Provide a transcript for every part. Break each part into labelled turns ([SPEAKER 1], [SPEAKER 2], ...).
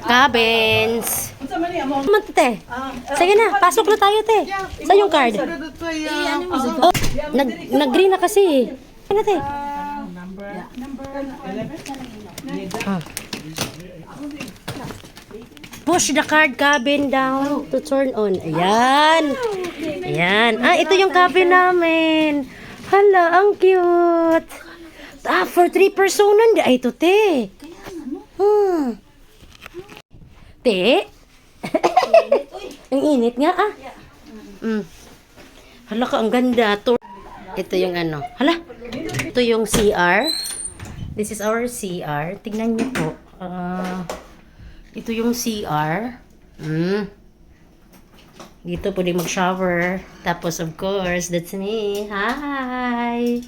[SPEAKER 1] Cabins. Mante, te. Sige na, pasok na tayo, te. Saan yung card? Oh, nag-green na kasi. Ano, te? Push the card cabin down to turn on. Ayan. Ayan. Ah, ito yung cabin namin. Hala, ang cute. Ah, for 3 personan. Ay, ito, te. Te? Ang init nga, ah. Hala ka, ang ganda. Ito yung ano. Hala. Ito yung CR. This is our CR. Tingnan niyo po. Ito yung CR. Dito pwede mag-shower. Tapos, of course, that's me. Hi!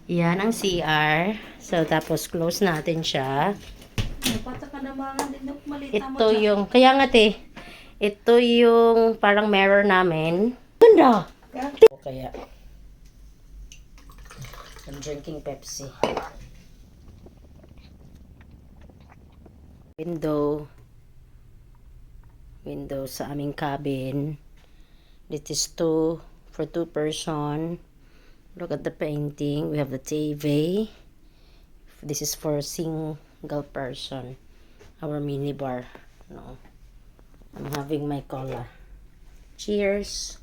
[SPEAKER 1] Yan ang CR. So, tapos close natin siya. Ito yung, kaya nga te, ito yung parang mirror namin. Ganda! Kaya, I'm drinking Pepsi. Window sa aming cabin. This is for 2 person. Look at the painting. We have the TV. This is for single person. Our mini bar. No. I'm having my cola. Cheers.